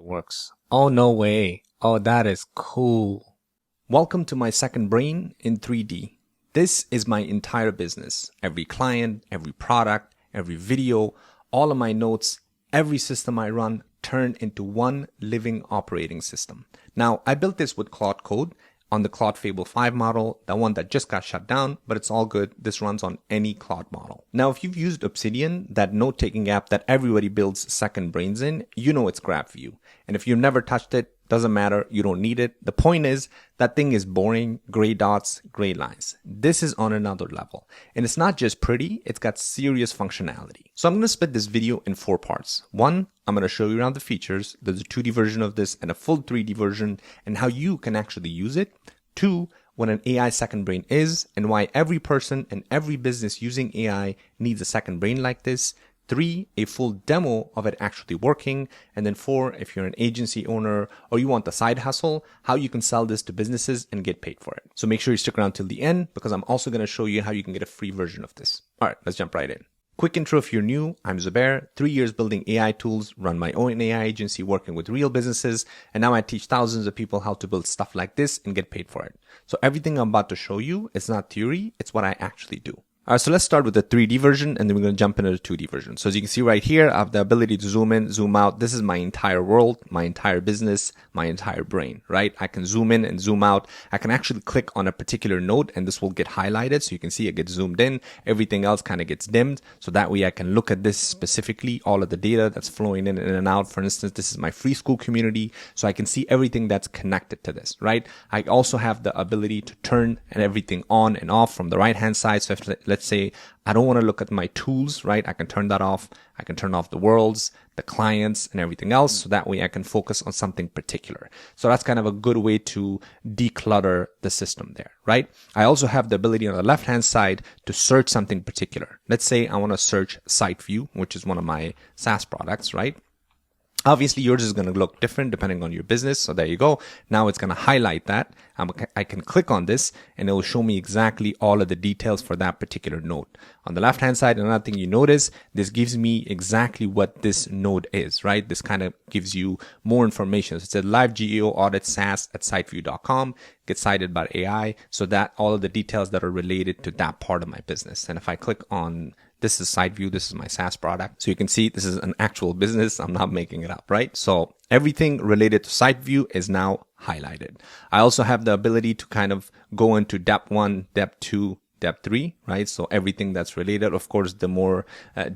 works. Oh, no way. Oh, that is cool. Welcome to my second brain in 3D. This is my entire business. Every client, every product, every video, all of my notes, every system I run turned into one living operating system. Now, I built this with Claude Code on the Claude Fable 5 model, the one that just got shut down, but it's all good. This runs on any Claude model. Now, if you've used Obsidian, that note-taking app that everybody builds second brains in, you know it's graph view. And if you've never touched it, doesn't matter, you don't need it. The point is, that thing is boring, gray dots, gray lines. This is on another level. And it's not just pretty, it's got serious functionality. So I'm going to split this video in 4 parts. 1, I'm going to show you around the features. There's a 2D version of this and a full 3D version and how you can actually use it. 2, what an AI second brain is and why every person and every business using AI needs a second brain like this. 3, a full demo of it actually working. And then 4, if you're an agency owner or you want the side hustle, how you can sell this to businesses and get paid for it. So make sure you stick around till the end because I'm also going to show you how you can get a free version of this. All right, let's jump right in. Quick intro if you're new, I'm Zubair, 3 years building AI tools, run my own AI agency working with real businesses, and now I teach thousands of people how to build stuff like this and get paid for it. So everything I'm about to show you, it's not theory, it's what I actually do. All right, so let's start with the 3D version and then we're going to jump into the 2D version. So as you can see right here, I have the ability to zoom in, zoom out. This is my entire world, my entire business, my entire brain, right? I can zoom in and zoom out. I can actually click on a particular node and this will get highlighted. So you can see it gets zoomed in. Everything else kind of gets dimmed. So that way I can look at this specifically, all of the data that's flowing in and out. For instance, this is my free school community. So I can see everything that's connected to this, right? I also have the ability to turn everything on and off from the right-hand side. So if let's say I don't want to look at my tools, right? I can turn that off. I can turn off the worlds, the clients and everything else. So that way I can focus on something particular. So that's kind of a good way to declutter the system there, right? I also have the ability on the left-hand side to search something particular. Let's say I want to search site view, which is one of my SaaS products, right? Obviously, yours is going to look different depending on your business. So there you go. Now it's going to highlight that. I can click on this and it will show me exactly all of the details for that particular node. On the left-hand side, another thing you notice, this gives me exactly what this node is, right? This kind of gives you more information. So it says live GEO audit SaaS at siteview.com, get cited by AI. So that all of the details that are related to that part of my business. And if I click on this is SiteView. This is my SaaS product. So you can see this is an actual business. I'm not making it up, right? So everything related to SiteView is now highlighted. I also have the ability to kind of go into depth 1, depth 2, depth 3, right? So everything that's related, of course, the more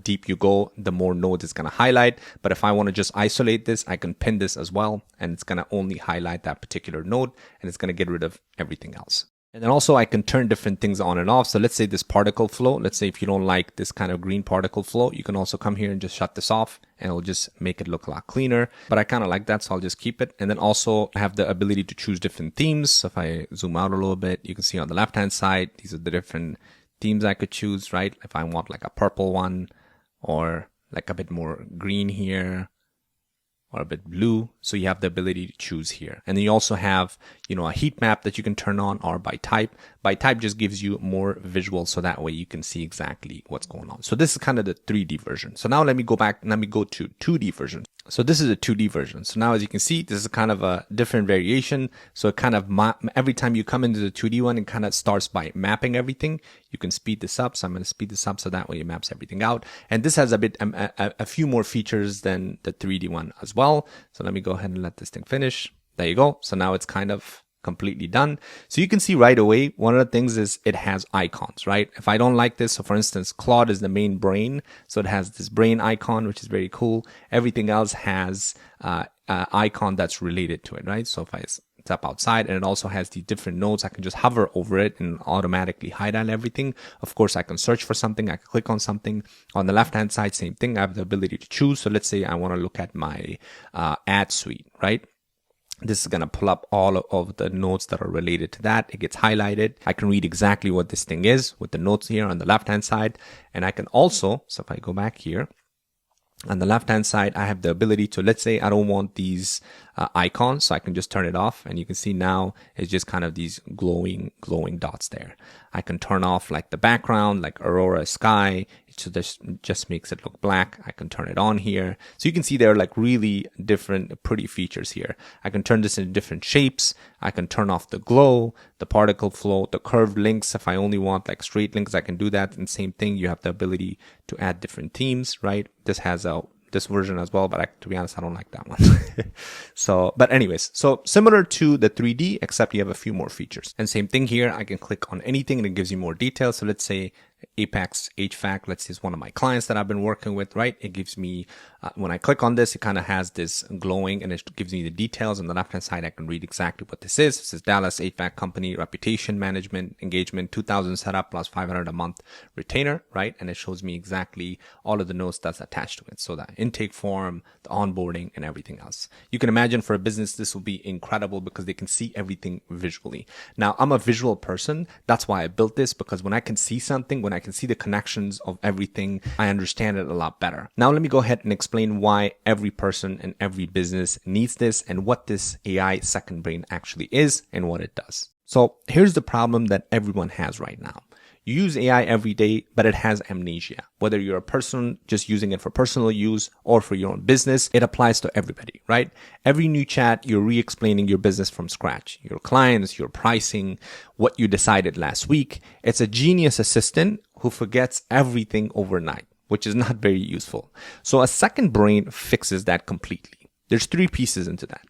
deep you go, the more nodes it's going to highlight. But if I want to just isolate this, I can pin this as well. And it's going to only highlight that particular node and it's going to get rid of everything else. And then also I can turn different things on and off. So let's say this particle flow, let's say if you don't like this kind of green particle flow, you can also come here and just shut this off and it'll just make it look a lot cleaner. But I kind of like that, so I'll just keep it. And then also I have the ability to choose different themes. So if I zoom out a little bit, you can see on the left-hand side, these are the different themes I could choose, right? If I want like a purple one or like a bit more green here, or a bit blue. So you have the ability to choose here. And then you also have, a heat map that you can turn on or by type. By type just gives you more visual. So that way you can see exactly what's going on. So this is kind of the 3D version. So now let me go back and let me go to 2D version. So this is a 2D version. So now as you can see, this is kind of a different variation. So it kind of every time you come into the 2D one, it kind of starts by mapping everything. You can speed this up. So I'm going to speed this up so that way it maps everything out. And this has a few more features than the 3D one as well. So let me go ahead and let this thing finish. There you go. So now it's kind of completely done. So you can see right away, one of the things is it has icons, right? If I don't like this, so for instance, Claude is the main brain. So it has this brain icon, which is very cool. Everything else has icon that's related to it, right? So if I step outside and it also has the different nodes, I can just hover over it and automatically highlight everything. Of course, I can search for something. I can click on something. On the left-hand side, same thing. I have the ability to choose. So let's say I want to look at my ad suite, right? This is going to pull up all of the nodes that are related to that. It gets highlighted. I can read exactly what this thing is with the notes here on the left-hand side. And I can also, so if I go back here, on the left-hand side, I have the ability to, let's say I don't want these icons, so I can just turn it off. And you can see now it's just kind of these glowing dots there. I can turn off like the background, like Aurora Sky. It which just makes it look black. I can turn it on here. So you can see there are like really different pretty features here. I can turn this into different shapes. I can turn off the glow, the particle flow, the curved links. If I only want like straight links, I can do that. And same thing, you have the ability to add different themes, right? This has this version as well, but to be honest, I don't like that one. But anyways, so similar to the 3D, except you have a few more features. And same thing here, I can click on anything and it gives you more details. So let's say Apex HVAC, let's say is one of my clients that I've been working with, right? It gives me, when I click on this, it kind of has this glowing and it gives me the details. On the left-hand side, I can read exactly what this is. This is Dallas HVAC company, reputation management, engagement, 2,000 setup plus 500 a month retainer, right? And it shows me exactly all of the notes that's attached to it. So the intake form, the onboarding and everything else. You can imagine for a business, this will be incredible because they can see everything visually. Now, I'm a visual person. That's why I built this, because when I can see something, when I can see the connections of everything, I understand it a lot better. Now, let me go ahead and explain why every person and every business needs this and what this AI second brain actually is and what it does. So here's the problem that everyone has right now. You use AI every day, but it has amnesia. Whether you're a person just using it for personal use or for your own business, it applies to everybody, right? Every new chat, you're re-explaining your business from scratch. Your clients, your pricing, what you decided last week. It's a genius assistant who forgets everything overnight, which is not very useful. So a second brain fixes that completely. There's 3 pieces into that.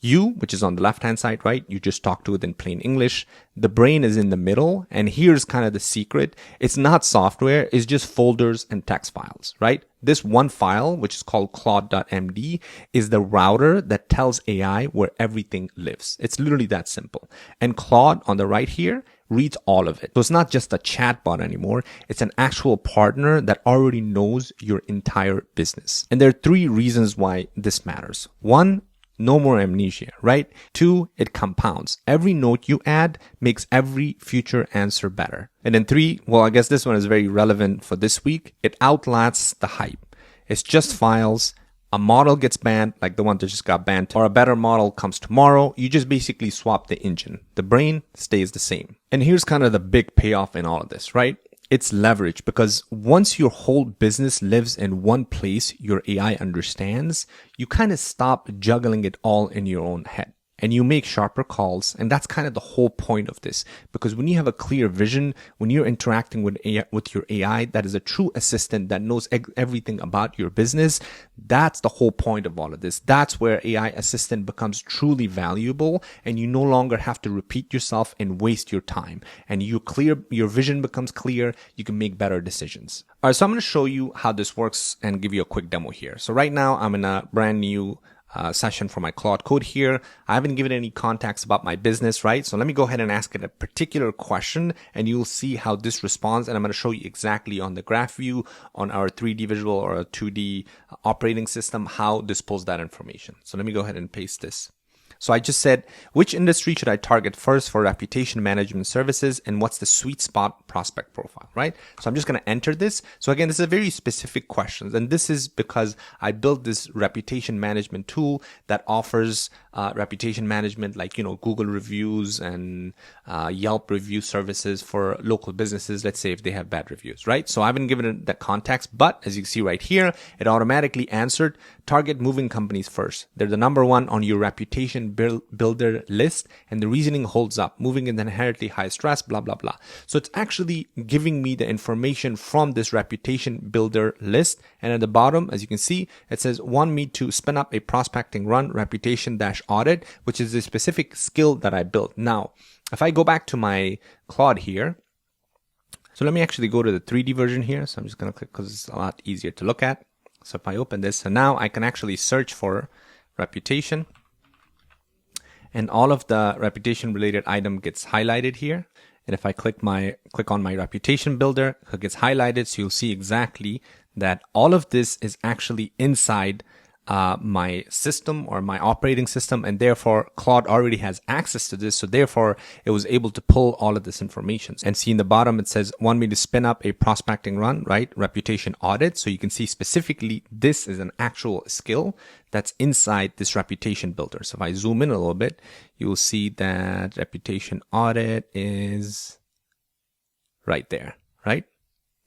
You, which is on the left-hand side, right? You just talk to it in plain English. The brain is in the middle. And here's kind of the secret. It's not software. It's just folders and text files, right? This one file, which is called Claude.md, is the router that tells AI where everything lives. It's literally that simple. And Claude on the right here reads all of it. So it's not just a chatbot anymore. It's an actual partner that already knows your entire business. And there are 3 reasons why this matters. 1, no more amnesia, right? 2, it compounds. Every note you add makes every future answer better. And then 3, well, I guess this one is very relevant for this week. It outlasts the hype. It's just files. A model gets banned, like the one that just got banned, or a better model comes tomorrow. You just basically swap the engine. The brain stays the same. And here's kind of the big payoff in all of this, right? It's leverage, because once your whole business lives in one place your AI understands, you kind of stop juggling it all in your own head. And you make sharper calls. And that's kind of the whole point of this. Because when you have a clear vision, when you're interacting with your AI, that is a true assistant that knows everything about your business. That's the whole point of all of this. That's where AI assistant becomes truly valuable. And you no longer have to repeat yourself and waste your time. And your vision becomes clear. You can make better decisions. All right, so I'm going to show you how this works and give you a quick demo here. So right now I'm in a brand new session for my Claude Code here. I haven't given any context about my business, right? So let me go ahead and ask it a particular question and you'll see how this responds. And I'm going to show you exactly on the graph view on our 3D visual or a 2D operating system, how this pulls that information. So let me go ahead and paste this. So I just said, which industry should I target first for reputation management services and what's the sweet spot prospect profile, right? So I'm just going to enter this. So again, this is a very specific question. And this is because I built this reputation management tool that offers reputation management like, Google reviews and Yelp review services for local businesses. Let's say if they have bad reviews, right? So I haven't given it that context, but as you can see right here, it automatically answered target moving companies first. They're the number 1 on your reputation builder list, and the reasoning holds up. Moving is inherently high stress, blah, blah, blah. So it's actually giving me the information from this reputation builder list. And at the bottom, as you can see, it says, want me to spin up a prospecting run reputation-audit, which is a specific skill that I built. Now, if I go back to my Claude here, so let me actually go to the 3D version here. So I'm just going to click because it's a lot easier to look at. So if I open this, so now I can actually search for reputation. And all of the reputation related item gets highlighted here. And if I click on my reputation builder, it gets highlighted. So you'll see exactly that all of this is actually inside my system or my operating system. And therefore Claude already has access to this. So therefore it was able to pull all of this information. And see in the bottom, it says, want me to spin up a prospecting run, right? Reputation audit. So you can see specifically this is an actual skill that's inside this reputation builder. So if I zoom in a little bit, you will see that reputation audit is right there, right?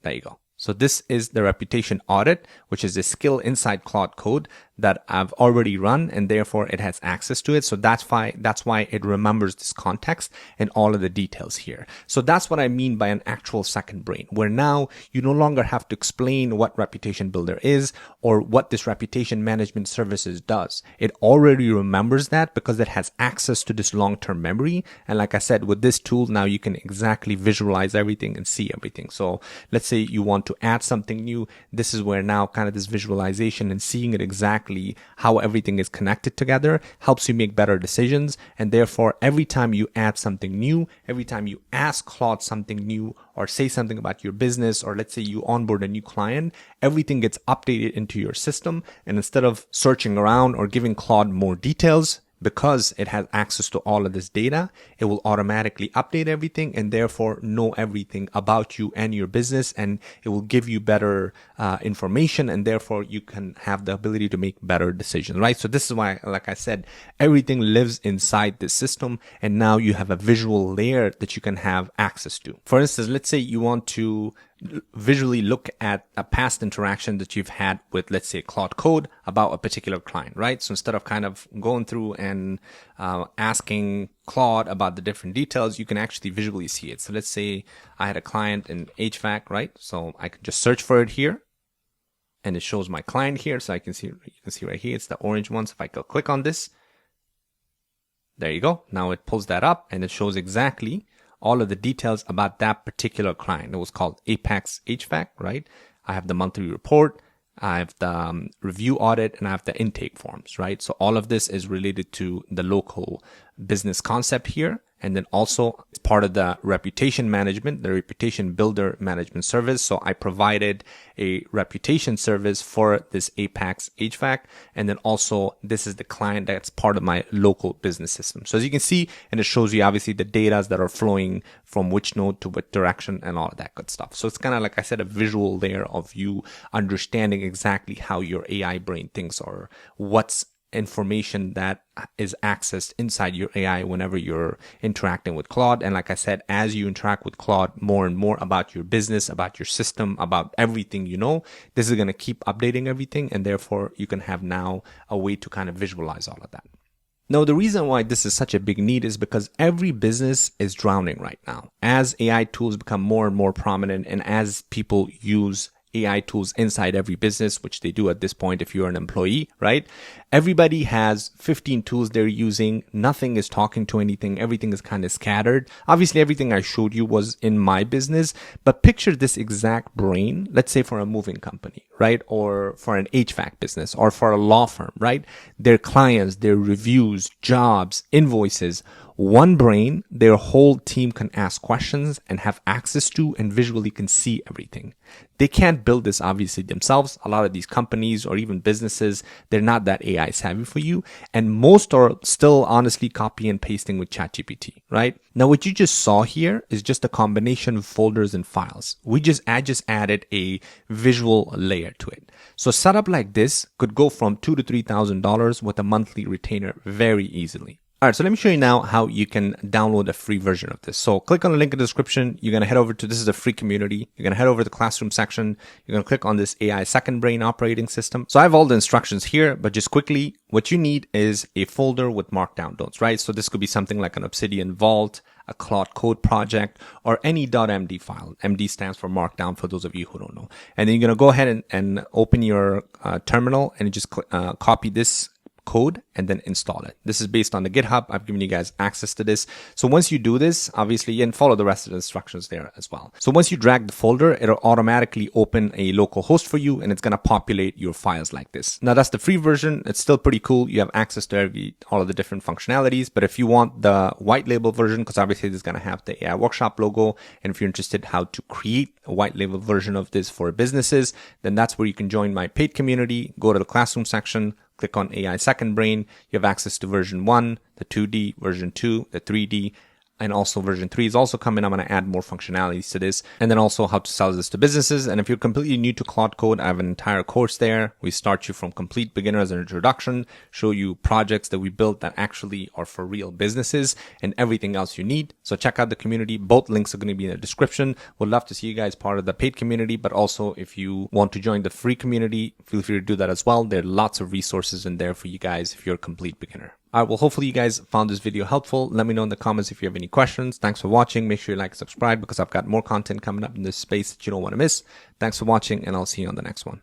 There you go. So this is the reputation audit, which is a skill inside Claude Code that I've already run, and therefore it has access to it. So that's why it remembers this context and all of the details here. So that's what I mean by an actual second brain, where now you no longer have to explain what Reputation Builder is or what this reputation management services does. It already remembers that because it has access to this long-term memory. And like I said, with this tool, now you can exactly visualize everything and see everything. So let's say you want to add something new. This is where now kind of this visualization and seeing it exactly how everything is connected together helps you make better decisions. And therefore, every time you add something new, every time you ask Claude something new or say something about your business, or let's say you onboard a new client, everything gets updated into your system. And instead of searching around or giving Claude more details, because it has access to all of this data, it will automatically update everything and therefore know everything about you and your business, and it will give you better information, and therefore you can have the ability to make better decisions, right? So this is why, like I said, everything lives inside this system, and now you have a visual layer that you can have access to. For instance, let's say you want to visually look at a past interaction that you've had with, let's say, Claude Code about a particular client, right? So instead of kind of going through and asking Claude about the different details, you can actually visually see it. So let's say I had a client in HVAC, right? So I can just search for it here, and it shows my client here. So you can see right here, it's the orange one. So if I go click on this, there you go. Now it pulls that up and it shows exactly all of the details about that particular client. It was called Apex HVAC, right? I have the monthly report, I have the review audit, and I have the intake forms, right? So all of this is related to the local business concept here. And then also it's part of the reputation management, the reputation builder management service. So I provided a reputation service for this Apex HVAC. And then also this is the client that's part of my local business system. So as you can see, and it shows you obviously the data that are flowing from which node to what direction and all of that good stuff. So it's kind of, like I said, a visual layer of you understanding exactly how your AI brain thinks, or what's information that is accessed inside your AI whenever you're interacting with Claude. And like I said, as you interact with Claude more and more about your business, about your system, about everything, this is going to keep updating everything. And therefore you can have now a way to kind of visualize all of that. Now, the reason why this is such a big need is because every business is drowning right now. As AI tools become more and more prominent, and as people use AI tools inside every business, which they do at this point if you're an employee, right? Everybody has 15 tools they're using. Nothing is talking to anything. Everything is kind of scattered. Obviously, everything I showed you was in my business, but picture this exact brain, let's say for a moving company, right? Or for an HVAC business, or for a law firm, right? Their clients, their reviews, jobs, invoices. One brain, their whole team can ask questions and have access to and visually can see everything. They can't build this obviously themselves. A lot of these companies or even businesses, they're not that AI savvy for you. And most are still honestly copy and pasting with ChatGPT, right? Now, what you just saw here is just a combination of folders and files. I just added a visual layer to it. So setup like this could go from $2,000 to $3,000 with a monthly retainer very easily. All right, so let me show you now how you can download a free version of this. So click on the link in the description. You're going to head over to, this is a free community. You're going to head over to the classroom section. You're going to click on this AI second brain operating system. So I have all the instructions here, but just quickly, what you need is a folder with markdown notes, right? So this could be something like an Obsidian Vault, a Claude Code project, or any .md file. MD stands for Markdown for those of you who don't know. And then you're going to go ahead and open your terminal and just copy this code and then install it. This is based on the GitHub. I've given you guys access to this. So once you do this, obviously, you can follow the rest of the instructions there as well. So once you drag the folder, it'll automatically open a local host for you, and it's going to populate your files like this. Now that's the free version. It's still pretty cool. You have access to all of the different functionalities. But if you want the white label version, because obviously this is going to have the AI workshop logo, and if you're interested how to create a white label version of this for businesses, then that's where you can join my paid community. Go to the classroom section, click on AI Second Brain. You have access to version 1, the 2D, version 2, the 3D, And also version 3 is also coming. I'm going to add more functionalities to this, and then also how to sell this to businesses. And if you're completely new to Claude Code, I have an entire course there. We start you from complete beginner as an introduction, show you projects that we built that actually are for real businesses, and everything else you need. So check out the community. Both links are going to be in the description. Would love to see you guys part of the paid community, but also if you want to join the free community, feel free to do that as well. There are lots of resources in there for you guys if you're a complete beginner. All right, well, hopefully you guys found this video helpful. Let me know in the comments if you have any questions. Thanks for watching. Make sure you like and subscribe because I've got more content coming up in this space that you don't want to miss. Thanks for watching, and I'll see you on the next one.